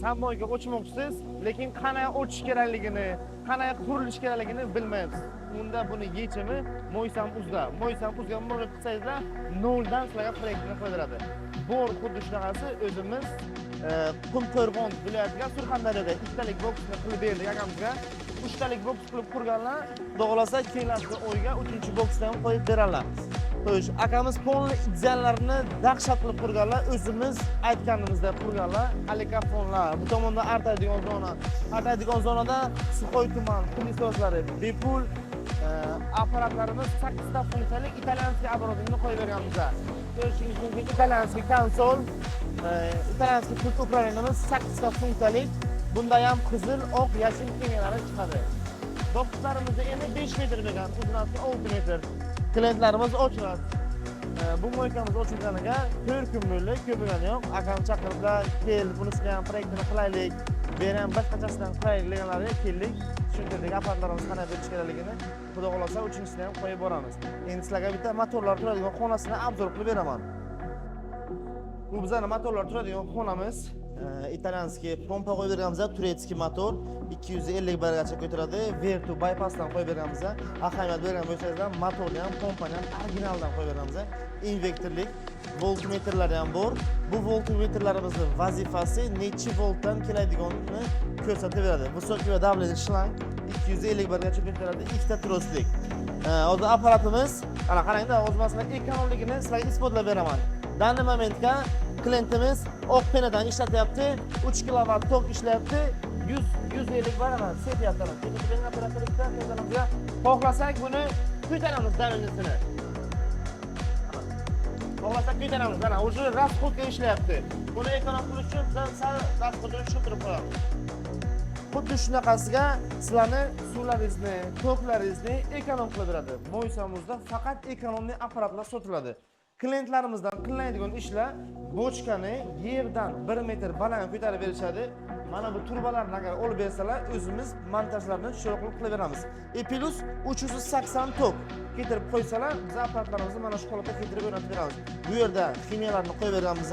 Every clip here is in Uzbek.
Sammoyga o'chmoqchisiz, lekin qanday o'chish kerakligini, qanday qurilish kerakligini bilmaysiz. Unda buni yechimi Mo'ysam.uz'da. Mo'ysam.uz'ga murojaat qilsangizlar, noldan sizlarga proyektini qo'ydiradi. Bor xuddi shunaqasi o'zimiz Qumqo'rg'on viloyatiga Surxondaryoda ikkitalik boksni qilib berdik akamizga. 3 talik boks qilib qurganlar, xudo kelasi oyga 3-boksni ham qo'yib beradilar. Xo'sh, akamiz polni ideallarini dahshat qilib qurganlar, o'zimiz aytganimizda qurganlar, alikafonlar, bu tomonda artaydigan zonada Suxoy tuman pulistozlari bepul apparatlarimiz 8 ta funksiyali italyanskiy оборудование qo'yib berganmiz. Ko'rishingiz mumkin, italyanskiy konsol, italyanskiy pult upravleniyamiz 8 ta funksiyali. Bunda ham qizil, oq, yashil kemalar chiqadi. Bokslarimizni endi 5 metr bo'lgan, uzunligi 6 metr. Klientlarimiz ochiladi. Bu mo'ykamiz ochilganiga 4 kun bo'ldi, ko'pigani yo'q. Akam chaqirdilar, kel, bunisiga ham proyektini qilaylik, men ham boshqachasidan qilaylik deganlarga keldik. Tushuntirdik apparatlarimiz qanday bo'lishi kerakligini. Xudo xolasa 3-chisini ham qo'yib boramiz. Endi sizlarga bitta motorlar turadigan xonasini obzor qilib beraman. Bu bizning motorlar turadigan xonamiz. İtalyanskiy pompa qo'yib berganmiz, turetskiy motor 250 bargacha ko'taradi. Vertu bypassdan qo'yib berganmiz. Ahamiyat bergan bo'lsangizlar, motorni ham, pompani ham originaldan qo'yib berganmiz. Invertorlik, voltmetrlari ham bor. Bu voltmetrlarimizning vazifasi necha voltdan keladiganini ko'rsatib beradi. Высокий va давление shlang 250 bargacha ko'taradi, ikkita troslik. Hozir apparatimiz, ana qarangda, o'z masalan ekonomligini sizlarga isbotlab beraman. Danli momentga klientimiz oq penadan ishlatyapti, 3 kW tok ishlayapti, 150 baravar setyapti. Keyin operatorlikdan tezlanimizga xohlasak buni ko'taramiz dalilisini. Xohlasak ko'taramiz, mana o'sha rasxodga ishlayapti. Buni ekonom qilish uchun biz sal rasxodni tushuntirib qo'yamiz. Xuddi shunaqasiga sizlarni suvlaringizni, toklaringizni ekonom qilib beradi. Mo'ysam.uz'da faqat ekonomli apparatlar sotiladi. Klientlarimizdan qilinadigan ishlar bochkani yerdan 1 metr baland ko'tarib berishadi. Mana bu turbalarni agar olib bersalar, o'zimiz montajlarni chiroqli qilib beramiz. Plus 380 tok keltirib qo'ysalar, biz apparatlarimizni mana shu holatda keltirib o'rnatib beramiz. Bu yerda ximiyalarni qo'yib beramiz.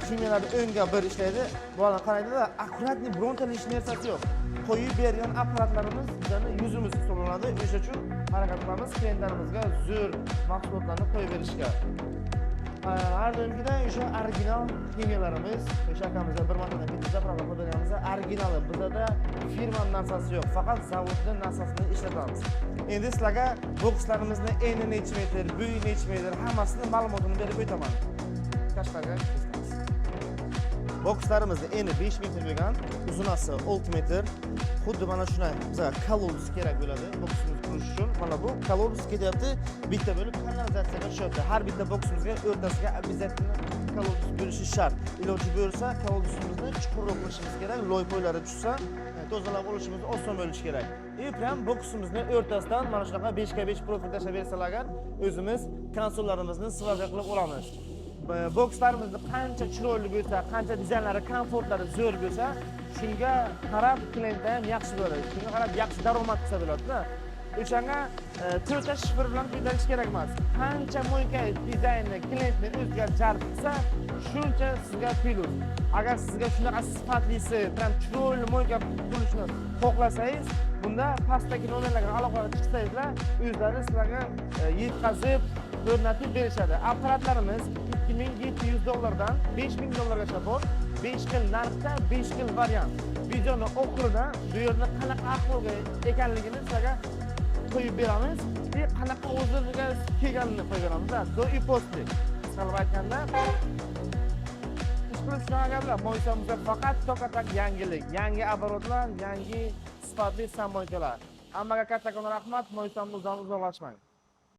Ximiyalar o'ngga bir ishlaydi. Bu yerdan qaraydi-da, akkuratni brontalish narsasi yo'q. Qo'yib bergan apparatlarimiz bizning yuzimiz hisoblanadi. O'sha uchun harakat qilamiz klientlarimizga zo'r mahsulotlarni qo'yib berishga. Har doimgidek o'sha original ximiyalarimiz, o'sha akamizdan bir martadan bitta zapravka qo'yganmiz. Originali bizda firma narsasi yo'q, faqat zavodning narsasini ishlatamiz. Endi sizlarga bokslarimizni eni necha metr, bo'yi necha metr, hammasini ma'lumotini berib o'taman. Qashqarga bokslarimizni eni 5 metr bo'lgan, uzunasi 6 metr. Xuddi mana shunday bizga kolodus kerak bo'ladi boksimiz qurish uchun. Mana bu kolodus ketyapti, bitta bo'lib kanalizatsiyaga tushyapti. Har bitta boksimizga o'rtasiga обязательно kolodus bo'lishi shart. Iloji bo'lsa, kolodusimizni chuqurroq qilishimiz kerak. Loy poylari tushsa, tozalab olishimiz oson bo'lishi kerak. Prям boksimizning o'rtasidan mana shunaqa 5 ga 5 profil tashlab bersalar, o'zimiz konsollarimizni sivajak qilib olamiz. Bokslarimizni qancha chiroyli bo'lsa, qancha dizaynlari, komfortlari zo'r bo'lsa, shunga qarab klientda ham yaxshi bo'ladi. Shunga qarab yaxshi daromad qilsa bo'ladi-da. O'shanga to'rtta shifr bilan ko'tarish kerak emas. Qancha mo'yka dizaynni klientning o'ziga jalb qilsa, shuncha sizga plus. Agar sizga shunaqa sifatlisi, ham chiroyli mo'yka bo'lishni xohlasangiz, bunda pastdagi nomerlarga aloqa qilsangizlar, o'zlari sizlarga yetkazib o'rnatib berishadi. Apparatlarimiz $2700 $5000 bor. 5 xil narxda, 5 xil variant. Videoni oxirida bu yerda qanaqa ahvolga ekanligini sizlarga qo'yib beramiz. Qanaqa o'ziga kelganini qo'yib beramiz. Do и после. Qilib aytganda, ishqilib shunaqa gaplar. Mo'ysam.uz'da faqat to'qatak yangilik, yangi оборотlar, yangi sifatli sammoykalar. Hammaga kattakon rahmat. Mo'ysam.uz'dan uzoqlashmang.